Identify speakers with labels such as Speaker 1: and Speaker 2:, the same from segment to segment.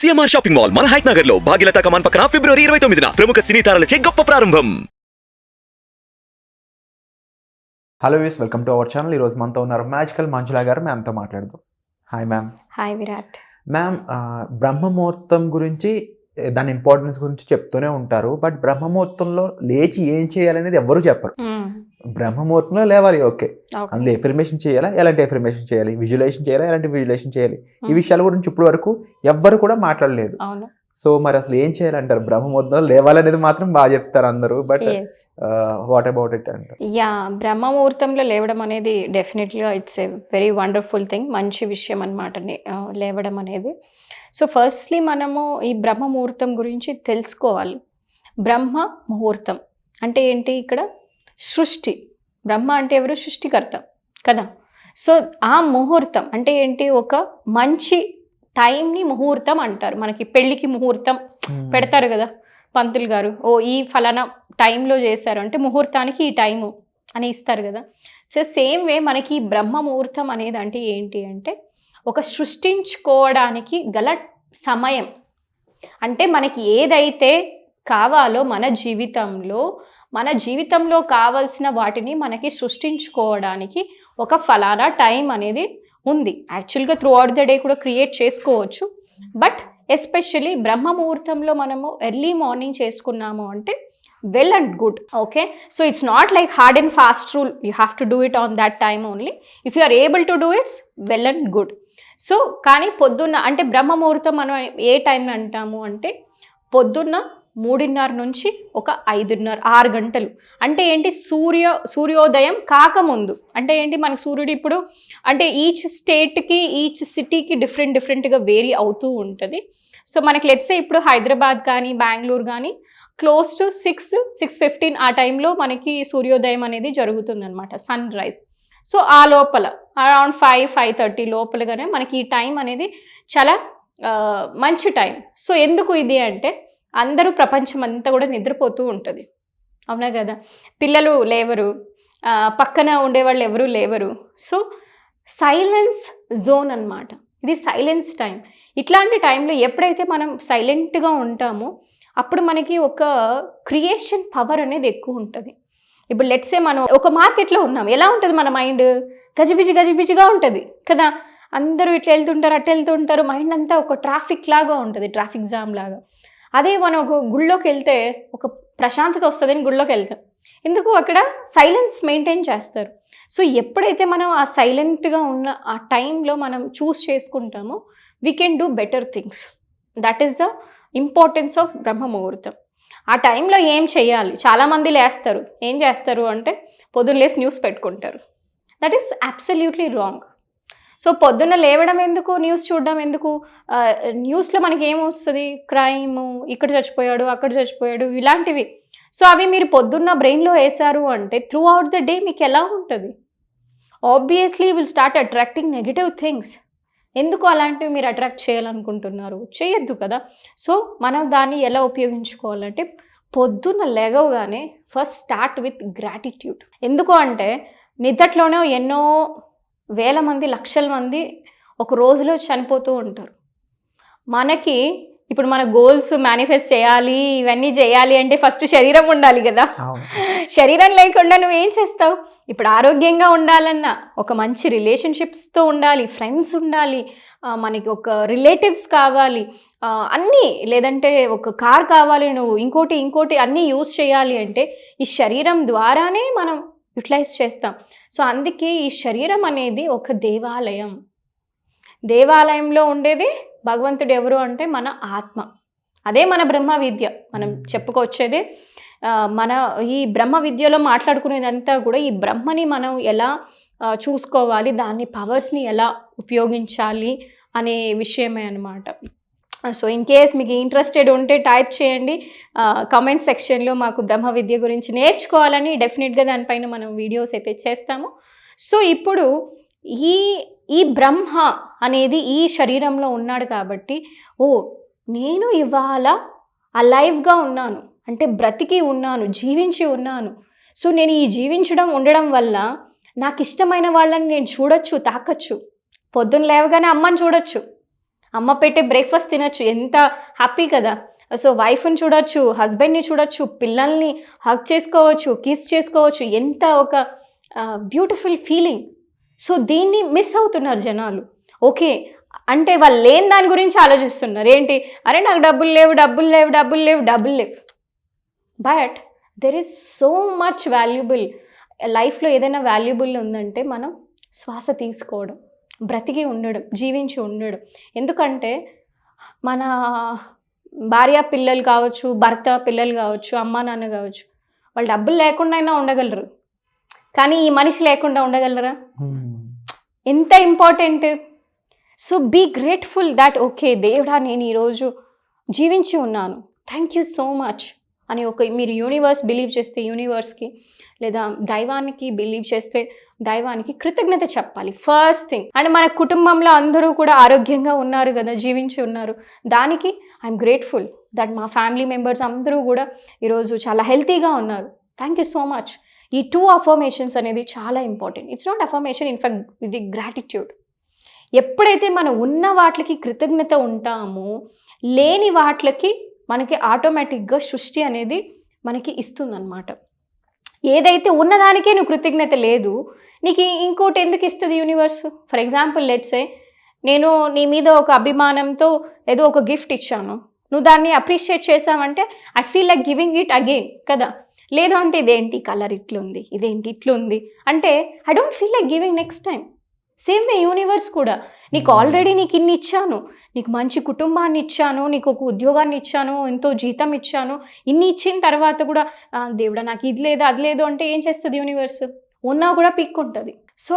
Speaker 1: CMR shopping mall మన height Nagar లో భాగ్యలతా కమాన్ పక్కన ఫిబ్రవరి 29న ప్రముఖ సినీ తారలచే గొప్ప ప్రారంభం.
Speaker 2: Hello views, welcome to our channel. ఈరోజు మనతో ఉన్నారు మ్యాజికల్ మంజులా గారు. మ్యామ్తో మాట్లాడదాం. Hi ma'am.
Speaker 3: Hi Virat.
Speaker 2: Ma'am, బ్రహ్మముహూర్తం గురించి, దాని ఇంపార్టెన్స్ గురించి చెప్తూనే ఉంటారు. బట్ బ్రహ్మముహూర్తంలో లేచి ఏం చేయాలనేది ఎవ్వరూ చెప్పరు. బ్రహ్మముహూర్తంలో లేవాలి, ఓకే. అందులో ఎఫర్మేషన్ చేయాలా, ఎలాంటి ఎఫర్మేషన్ చేయాలి, విజువలైజేషన్ చేయాలా, ఎలాంటి విజువలైజేషన్ చేయాలి, ఈ విషయాల గురించి ఇప్పటి వరకు ఎవ్వరు కూడా మాట్లాడలేదు. సో మరి అసలు ఏం చేయాలంటారు? బ్రహ్మముహూర్తంలో లేవాలనేది మాత్రం బాగా చెప్తారు అందరూ, బట్ వాట్ అబౌట్ ఇట్ అంటారు?
Speaker 3: బ్రహ్మముహూర్తంలో లేవడం అనేది డెఫినెట్గా it's a very wonderful thing, మంచి విషయం అనమాట లేవడం అనేది. సో ఫస్ట్లీ మనము ఈ బ్రహ్మ ముహూర్తం గురించి తెలుసుకోవాలి. బ్రహ్మ ముహూర్తం అంటే ఏంటి? ఇక్కడ సృష్టి. బ్రహ్మ అంటే ఎవరు? సృష్టికర్త కదా. సో ఆ ముహూర్తం అంటే ఏంటి? ఒక మంచి టైంని ముహూర్తం అంటారు. మనకి పెళ్ళికి ముహూర్తం పెడతారు కదా పంతులు గారు, ఓ ఈ ఫలానా టైంలో చేశారు అంటే ముహూర్తానికి ఈ టైము అని ఇస్తారు కదా. సో సేమ్ వే మనకి బ్రహ్మ ముహూర్తం అనేది అంటే ఏంటి అంటే ఒక సృష్టించుకోవడానికి గల సమయం. అంటే మనకి ఏదైతే కావాలో మన జీవితంలో కావాల్సిన వాటిని మనకి సృష్టించుకోవడానికి ఒక ఫలానా టైం అనేది ఉంది. యాక్చువల్గా త్రూ అవుట్ ద డే కూడా క్రియేట్ చేసుకోవచ్చు, బట్ ఎస్పెషల్లీ బ్రహ్మ ముహూర్తంలో మనము ఎర్లీ మార్నింగ్ చేసుకున్నాము అంటే well and good. Okay, so it's not like hard and fast rule, you have to do it on that time only. If you are able to do it's well and good. So కానీ పొద్దున్న అంటే బ్రహ్మ ముహూర్తం మనం ఏ time అంటాము అంటే పొద్దున్న 3:30 నుంచి ఒక 5:30, 6 గంటలు. అంటే ఏంటి? సూర్యోదయం కాకముందు. అంటే ఏంటి? మనకి సూర్యుడు ఇప్పుడు అంటే ఈచ్ స్టేట్కి, ఈచ్ సిటీకి డిఫరెంట్గా వేరీ అవుతూ ఉంటుంది. సో మనకి లెట్సే ఇప్పుడు హైదరాబాద్ కానీ బెంగళూరు కానీ క్లోజ్ టు 6-6:15 ఆ టైంలో మనకి సూర్యోదయం అనేది జరుగుతుంది అనమాట, సన్ రైజ్. సో ఆ లోపల అరౌండ్ 5-5:30 లోపలగానే మనకి ఈ టైం అనేది చాలా మంచి టైం. సో ఎందుకు ఇది అంటే అందరూ ప్రపంచం అంతా కూడా నిద్రపోతూ ఉంటుంది, అవునా కదా. పిల్లలు లేవరు, పక్కన ఉండేవాళ్ళు ఎవరు లేవరు. సో సైలెన్స్ జోన్ అన్నమాట ఇది, సైలెన్స్ టైం. ఇట్లాంటి టైంలో ఎప్పుడైతే మనం సైలెంట్గా ఉంటామో అప్పుడు మనకి ఒక క్రియేషన్ పవర్ అనేది ఎక్కువ ఉంటుంది. ఇప్పుడు లెట్సే మనం ఒక మార్కెట్లో ఉన్నాం, ఎలా ఉంటుంది మన మైండ్? గజిబిజిగా ఉంటుంది కదా. అందరూ ఇట్లా వెళ్తుంటారు, అట్లా వెళ్తుంటారు, మైండ్ అంతా ఒక ట్రాఫిక్ లాగా ఉంటుంది, ట్రాఫిక్ జామ్ లాగా. అదే మనం ఒక గుళ్ళోకి వెళ్తే ఒక ప్రశాంతత వస్తుందని గుళ్ళోకి వెళ్తాం. ఎందుకు? అక్కడ సైలెన్స్ మెయింటైన్ చేస్తారు. సో ఎప్పుడైతే మనం ఆ సైలెంట్గా ఉన్న ఆ టైంలో మనం చూస్ చేసుకుంటామో we can do better things. That is the importance of బ్రహ్మ ముహూర్తం. ఆ టైంలో ఏం చేయాలి? చాలామంది లేస్తారు, ఏం చేస్తారు అంటే పొద్దున్న లేసి న్యూస్ పెట్టుకుంటారు. That is absolutely wrong. So పొద్దున్న లేవడం ఎందుకు, న్యూస్ చూడడం ఎందుకు? న్యూస్లో మనకి ఏమొస్తుంది? క్రైము, ఇక్కడ చచ్చిపోయాడు, అక్కడ చచ్చిపోయాడు, ఇలాంటివి. సో అవి మీరు పొద్దున్న బ్రెయిన్లో వేశారు అంటే త్రూ అవుట్ ద డే మీకు ఎలా ఉంటుంది? Obviously will start attracting negative things. ఎందుకు అలాంటివి మీరు అట్రాక్ట్ చేయాలనుకుంటున్నారు? చేయొద్దు కదా. సో మనం దాన్ని ఎలా ఉపయోగించుకోవాలంటే పొద్దున్న లేవగానే ఫస్ట్ స్టార్ట్ విత్ గ్రాటిట్యూడ్. ఎందుకు అంటే నిద్దట్లోనే ఎన్నో వేల మంది, లక్షల మంది ఒక రోజులో చనిపోతూ ఉంటారు. మనకి ఇప్పుడు మన గోల్స్ మేనిఫెస్ట్ చేయాలి, ఇవన్నీ చేయాలి అంటే ఫస్ట్ శరీరం ఉండాలి కదా. శరీరం లేకుండా నువ్వేం చేస్తావు? ఇప్పుడు ఆరోగ్యంగా ఉండాలన్నా ఒక మంచి రిలేషన్షిప్స్తో ఉండాలి, ఫ్రెండ్స్ ఉండాలి, మనకి ఒక రిలేటివ్స్ కావాలి, అన్నీ, లేదంటే ఒక కార్ కావాలి, నువ్వు ఇంకోటి అన్నీ యూజ్ చేయాలి అంటే ఈ శరీరం ద్వారానే మనం యూటిలైజ్ చేస్తాం. సో అందుకే ఈ శరీరం అనేది ఒక దేవాలయం. దేవాలయంలో ఉండేది భగవంతుడు ఎవరు అంటే మన ఆత్మ. అదే మన బ్రహ్మ విద్య. మనం చెప్పుకొచ్చేదే మన ఈ బ్రహ్మ విద్యలో మాట్లాడుకునేదంతా కూడా ఈ బ్రహ్మని మనం ఎలా చూసుకోవాలి, దాని పవర్స్ని ఎలా ఉపయోగించాలి అనే విషయమే అన్నమాట. సో ఇన్ కేస్ మీకు ఇంట్రెస్టెడ్ ఉంటే టైప్ చేయండి కామెంట్ సెక్షన్లో. మాకు బ్రహ్మ విద్య గురించి నేర్చుకోవాలని డెఫినెట్గా దానిపైన మనం వీడియోస్ అయితే చేస్తాము. సో ఇప్పుడు ఈ బ్రహ్మ అనేది ఈ శరీరంలో ఉన్నాడు కాబట్టి, నేను ఇవాళ అలైవ్గా ఉన్నాను అంటే బ్రతికి ఉన్నాను, జీవించి ఉన్నాను. సో నేను ఈ ఉండడం వల్ల నాకు ఇష్టమైన వాళ్ళని నేను చూడొచ్చు, తాకచ్చు. పొద్దున్న లేవగానే అమ్మని చూడొచ్చు, అమ్మ పెట్టే బ్రేక్ఫాస్ట్ తినచ్చు, ఎంత హ్యాపీ కదా. సో వైఫ్ని చూడొచ్చు, హస్బెండ్ని చూడొచ్చు, పిల్లల్ని హగ్ చేసుకోవచ్చు, కిస్ చేసుకోవచ్చు, ఎంత ఒక బ్యూటిఫుల్ ఫీలింగ్. సో దీన్ని మిస్ అవుతున్నారు జనాలు. ఓకే అంటే వాళ్ళు లేని దాని గురించి ఆలోచిస్తున్నారు. ఏంటి, అరే నాకు డబ్బులు లేవు, డబ్బులు లేవు, డబ్బులు లేవు, డబ్బులు లేవు. But there is so much valuable. లైఫ్లో ఏదైనా వాల్యుబుల్ ఉందంటే మనం శ్వాస తీసుకోవడం, బ్రతికి ఉండడం, జీవించి ఉండడం. ఎందుకంటే మన భార్య పిల్లలు కావచ్చు, భర్త పిల్లలు కావచ్చు, అమ్మ నాన్న కావచ్చు, వాళ్ళు డబ్బులు లేకుండా అయినా ఉండగలరు, కానీ ఈ మనిషి లేకుండా ఉండగలరా? ఎంత important. So be grateful that okay దేవుడా నేను ఈరోజు జీవించి ఉన్నాను, థ్యాంక్ యూ సో మచ్ అని ఒక మీరు యూనివర్స్ బిలీవ్ చేస్తే యూనివర్స్కి, లేదా దైవానికి బిలీవ్ చేస్తే దైవానికి కృతజ్ఞత చెప్పాలి ఫస్ట్ థింగ్. అండ్ మన కుటుంబంలో అందరూ కూడా ఆరోగ్యంగా ఉన్నారు కదా, జీవించి ఉన్నారు, దానికి ఐఎమ్ గ్రేట్ఫుల్ దట్ మా ఫ్యామిలీ మెంబర్స్ అందరూ కూడా ఈరోజు చాలా హెల్తీగా ఉన్నారు, థ్యాంక్ యూ సో మచ్. ఈ 2 అఫర్మేషన్స్ అనేది చాలా important. It's not affirmation, in fact ఇది గ్రాటిట్యూడ్. ఎప్పుడైతే మనం ఉన్న వాటికి కృతజ్ఞత ఉంటామో లేని వాటికి మనకి ఆటోమేటిక్గా సృష్టి అనేది మనకి ఇస్తుందన్నమాట. ఏదైతే ఉన్నదానికే నువ్వు కృతజ్ఞత లేదు, నీకు ఇంకోటి ఎందుకు ఇస్తుంది universe? For example let's say నేను నీ మీద ఒక అభిమానంతో ఏదో ఒక గిఫ్ట్ ఇచ్చాను, నువ్వు దాన్ని అప్రిషియేట్ చేసావంటే I feel like giving it again కదా. లేదు అంటే ఇదేంటి కలర్ ఇట్లుంది, ఇదేంటి ఇట్లుంది అంటే I don't feel like giving next time. Same way universe కూడా నీకు ఆల్రెడీ నీకు ఇన్ని ఇచ్చాను, నీకు మంచి కుటుంబాన్ని ఇచ్చాను, నీకు ఒక ఉద్యోగాన్ని ఇచ్చాను, ఎంతో జీతం ఇచ్చాను, ఇన్ని ఇచ్చిన తర్వాత కూడా దేవుడా నాకు ఇది లేదు అది లేదు అంటే ఏం చేస్తుంది యూనివర్స్? ఉన్నా కూడా పిక్కుంటుంది. సో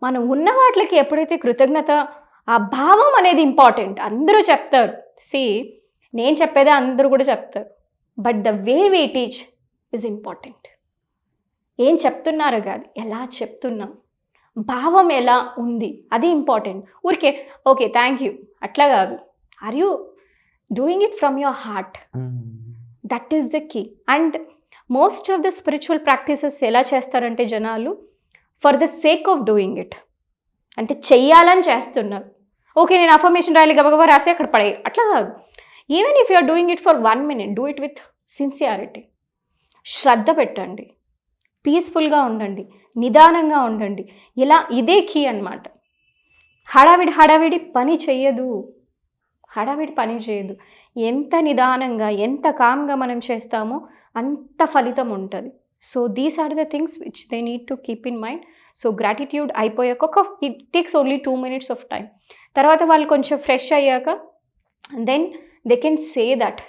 Speaker 3: మనం ఉన్న వాటికి ఎప్పుడైతే కృతజ్ఞత, ఆ భావం అనేది ఇంపార్టెంట్. అందరూ చెప్తారు, నేను చెప్పేదే అందరూ కూడా చెప్తారు, but the way we teach is important. ఏం చెప్తున్నారో కాదు, ఎలా చెప్తున్నాం, భావం ఎలా ఉంది అది ఇంపార్టెంట్. ఊరికే ఓకే థ్యాంక్ యూ అట్లా కాదు, are you doing it from your heart? That is the key. And most of the spiritual practices ఎలా చేస్తారంటే జనాలు for the sake of doing it, అంటే చెయ్యాలని చేస్తున్నారు. ఓకే నేను అఫర్మేషన్ రాయాలి గబగబా రాసి అక్కడ పడే, అట్లా కాదు. Even if you are doing it for 1 minute, do it with sincerity. శ్రద్ధ పెట్టండి, పీస్ఫుల్గా ఉండండి, నిదానంగా ఉండండి. ఇలా ఇదే కీ అన్నమాట. హడావిడి పని చేయదు, పని చేయదు. ఎంత నిదానంగా ఎంత కామ్గా మనం చేస్తామో అంత ఫలితం ఉంటుంది. So these are the things which they need to keep in mind. So gratitude అయిపోయాక it takes only 2 minutes of time. తర్వాత వాళ్ళు కొంచెం ఫ్రెష్ అయ్యాక then they can say that,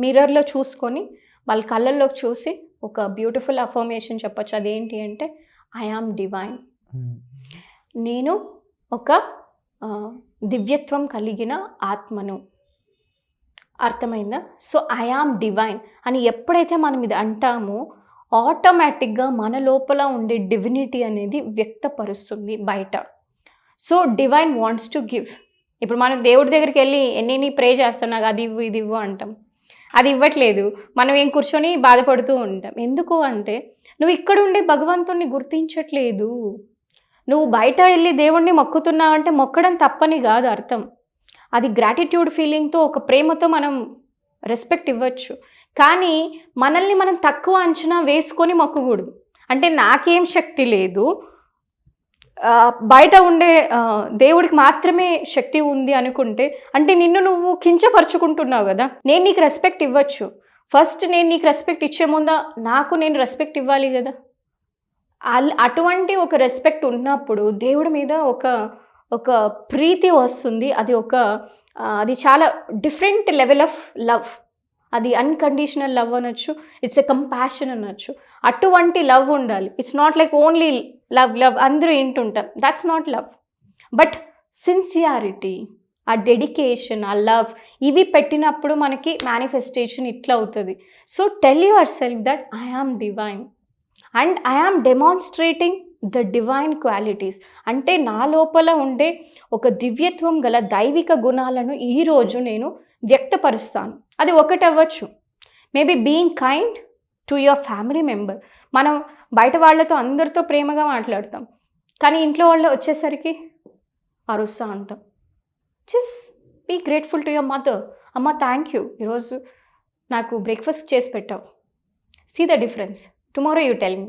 Speaker 3: మిర్రర్లో చూసుకొని వాళ్ళ కళ్ళల్లోకి చూసి ఒక బ్యూటిఫుల్ అఫర్మేషన్ చెప్పచ్చు. అదేంటి అంటే ఐ యామ్ డివైన్. నేను ఒక దివ్యత్వం కలిగిన ఆత్మను. అర్థమైందా? సో ఐ యామ్ డివైన్ అని ఎప్పుడైతే మనం ఇది అంటామో ఆటోమేటిక్గా మన లోపల ఉండే డివినిటీ అనేది వ్యక్తపరుస్తుంది బయట. So divine wants to give. ఇప్పుడు మనం దేవుడి దగ్గరికి వెళ్ళి ఎన్ని ప్రే చేస్తాం, నాకు అది ఇవ్వు ఇది ఇవ్వు అంటాం, అది ఇవ్వట్లేదు. మనం ఏం కూర్చొని బాధపడుతూ ఉంటాం. ఎందుకు అంటే నువ్వు ఇక్కడ ఉండే భగవంతుణ్ణి గుర్తించట్లేదు. నువ్వు బయట వెళ్ళి దేవుణ్ణి మొక్కుతున్నావు అంటే మొక్కడం తప్పని కాదు అర్థం. అది గ్రాటిట్యూడ్ ఫీలింగ్తో, ఒక ప్రేమతో మనం రెస్పెక్ట్ ఇవ్వచ్చు. కానీ మనల్ని మనం తక్కువ అంచనా వేసుకొని మొక్కకూడదు. అంటే నాకేం శక్తి లేదు, బయట ఉండే దేవుడికి మాత్రమే శక్తి ఉంది అనుకుంటే అంటే నిన్ను నువ్వు కించపరుచుకుంటున్నావు కదా. నేను నీకు రెస్పెక్ట్ ఇవ్వచ్చు, ఫస్ట్ నేను నీకు రెస్పెక్ట్ ఇచ్చే ముందా నాకు నేను రెస్పెక్ట్ ఇవ్వాలి కదా. అటువంటి ఒక రెస్పెక్ట్ ఉన్నప్పుడు దేవుడి మీద ఒక ప్రీతి వస్తుంది. అది చాలా డిఫరెంట్ లెవెల్ ఆఫ్ లవ్. అది అన్కండిషనల్ లవ్ అనొచ్చు, ఇట్స్ ఎ కంపాషన్ అనొచ్చు. అటువంటి లవ్ ఉండాలి. It's not like only love అందరూ వింటుంటాం, that's not love. But sincerity, ఆ డెడికేషన్, ఆ లవ్, ఇవి పెట్టినప్పుడు మనకి మేనిఫెస్టేషన్ ఇట్లా అవుతుంది. So tell yourself that I am divine and I am demonstrating the divine qualities. అంటే నా లోపల ఉండే ఒక దివ్యత్వం గల దైవిక గుణాలను ఈరోజు నేను వ్యక్తపరుస్తాను. అది ఒకటి అవ్వచ్చు, maybe being kind to your family member. మనం బయట వాళ్ళతో అందరితో ప్రేమగా మాట్లాడతాం, కానీ ఇంట్లో వాళ్ళు వచ్చేసరికి అరుస్తూ ఉంటాం. Just be grateful to your mother. అమ్మ థ్యాంక్ యూ, ఈరోజు నాకు బ్రేక్ఫాస్ట్ చేసి పెట్టావు. See the difference, tomorrow you tell me.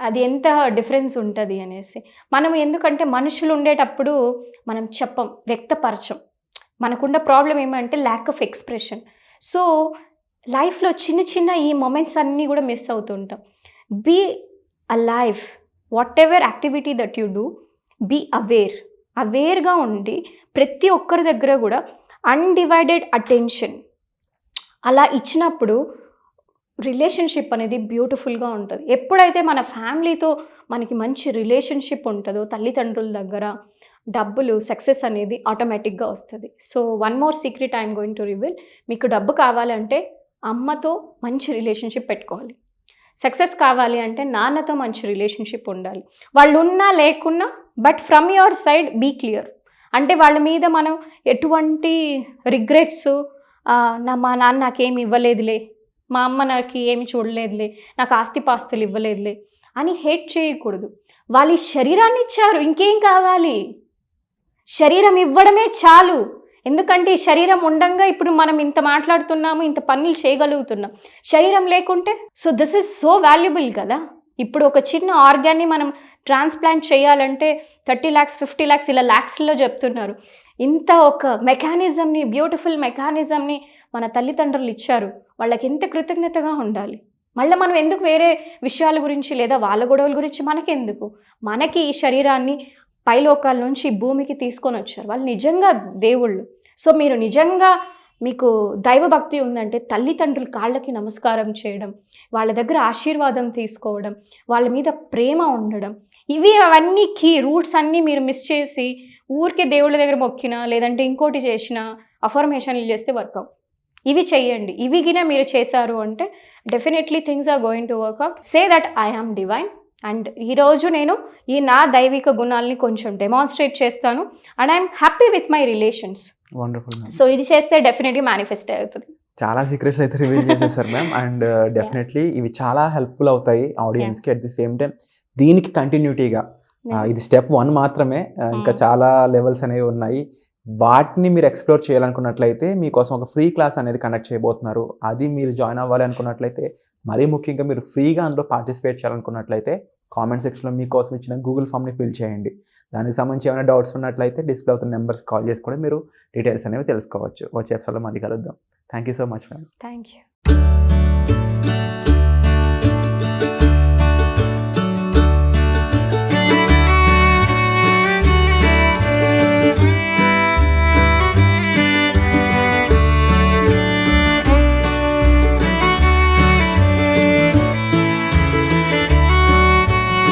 Speaker 3: అది ఎంత డిఫరెన్స్ ఉంటుంది అనేసి. మనం ఎందుకంటే మనుషులు ఉండేటప్పుడు మనం చెప్పం, వ్యక్తపరచం. మనకున్న ప్రాబ్లం ఏమంటే ల్యాక్ ఆఫ్ ఎక్స్ప్రెషన్. సో లైఫ్లో చిన్న చిన్న ఈ మొమెంట్స్ అన్నీ కూడా మిస్ అవుతుంటాం. Be alive, whatever activity that you do, be అవేర్గా ఉండి ప్రతి ఒక్కరి దగ్గర కూడా అన్డివైడెడ్ అటెన్షన్ అలా ఇచ్చినప్పుడు రిలేషన్షిప్ అనేది బ్యూటిఫుల్గా ఉంటుంది. ఎప్పుడైతే మన ఫ్యామిలీతో మనకి మంచి రిలేషన్షిప్ ఉంటుందో, తల్లిదండ్రుల దగ్గర డబ్బులు సక్సెస్ అనేది ఆటోమేటిక్గా వస్తుంది. So one more secret I'm going to reveal. మీకు డబ్బు కావాలంటే అమ్మతో మంచి రిలేషన్షిప్ పెట్టుకోవాలి. సక్సెస్ కావాలి అంటే నాన్నతో మంచి రిలేషన్షిప్ ఉండాలి. వాళ్ళు ఉన్నా లేకున్నా, but from your side be clear. అంటే వాళ్ళ మీద మనం ఎటువంటి రిగ్రెట్స్, మా నాన్న నాకేమి ఇవ్వలేదులే, మా అమ్మ నాకు ఏమి చూడలేదులే, నాకు ఆస్తిపాస్తులు ఇవ్వలేదులే అని హేట్ చేయకూడదు. వాళ్ళు ఈ శరీరాన్ని ఇచ్చారు, ఇంకేం కావాలి? శరీరం ఇవ్వడమే చాలు. ఎందుకంటే ఈ శరీరం ఉండంగా ఇప్పుడు మనం ఇంత మాట్లాడుతున్నాము, ఇంత పనులు చేయగలుగుతున్నాం. శరీరం లేకుంటే so this is so valuable కదా. ఇప్పుడు ఒక చిన్న ఆర్గాన్ని మనం ట్రాన్స్ప్లాంట్ చేయాలంటే 30 lakhs 50 lakhs ఇలా ల్యాక్స్లో చెప్తున్నారు. ఇంత ఒక మెకానిజంని, బ్యూటిఫుల్ మెకానిజంని మన తల్లిదండ్రులు ఇచ్చారు. వాళ్ళకి ఎంత కృతజ్ఞతగా ఉండాలి. మళ్ళీ మనం ఎందుకు వేరే విషయాల గురించి లేదా వాళ్ళ గొడవల గురించి మనకెందుకు? మనకి ఈ శరీరాన్ని పైలోకాల నుంచి భూమికి తీసుకొని వచ్చారు. వాళ్ళు నిజంగా దేవుళ్ళు. సో మీరు నిజంగా మీకు దైవభక్తి ఉందంటే తల్లిదండ్రుల కాళ్ళకి నమస్కారం చేయడం, వాళ్ళ దగ్గర ఆశీర్వాదం తీసుకోవడం, వాళ్ళ మీద ప్రేమ ఉండడం, అవన్నీ కీ రూట్స్ అన్నీ మీరు మిస్ చేసి ఊరికే దేవుళ్ళ దగ్గర మొక్కినా లేదంటే ఇంకోటి చేసినా అఫర్మేషన్లు చేస్తే వర్కౌట్. ఇవి చెయ్యండి. ఇవి గిన మీరు చేశారు అంటే definitely things are going to work out. Say that I am divine. And ఈరోజు నేను ఈ నా దైవిక గుణాలని కొంచెం డెమాన్స్ట్రేట్ చేస్తాను. And I'm happy with my relations.
Speaker 2: Wonderful.
Speaker 3: So ఇది చేస్తే డెఫినెట్లీ మేనిఫెస్ట్ అవుతుంది.
Speaker 2: చాలా సీక్రెట్స్ అయితే రివీల్ చేసేసారు మ్యామ్. అండ్ డెఫినెట్లీ ఇవి చాలా హెల్ప్ఫుల్ అవుతాయి ఆడియన్స్కి. అట్ ది సేమ్ టైం దీనికి కంటిన్యూటీగా ఇది స్టెప్ 1 మాత్రమే, ఇంకా చాలా లెవెల్స్ అనేవి ఉన్నాయి. వాటిని మీరు ఎక్స్ప్లోర్ చేయాలనుకున్నట్లయితే మీకోసం ఒక ఫ్రీ క్లాస్ అనేది కండక్ట్ చేయబోతున్నారు. అది మీరు జాయిన్ అవ్వాలి అనుకున్నట్లయితే, మరీ ముఖ్యంగా మీరు ఫ్రీగా అందులో పార్టిసిపేట్ చేయాలనుకున్నట్లయితే కామెంట్ సెక్షన్లో మీకోసం ఇచ్చిన గూగుల్ ఫామ్ని ఫిల్ చేయండి. దానికి సంబంధించి ఏమైనా డౌట్స్ ఉన్నట్లయితే డిస్ప్లే అవుతున్న నెంబర్స్ కాల్ చేసి కూడా మీరు డీటెయిల్స్ అనేవి తెలుసుకోవచ్చు. వచ్చే ఎపిసోడ్లో మళ్ళీ కలుద్దాం. Thank you so much ma'am.
Speaker 3: Thank you.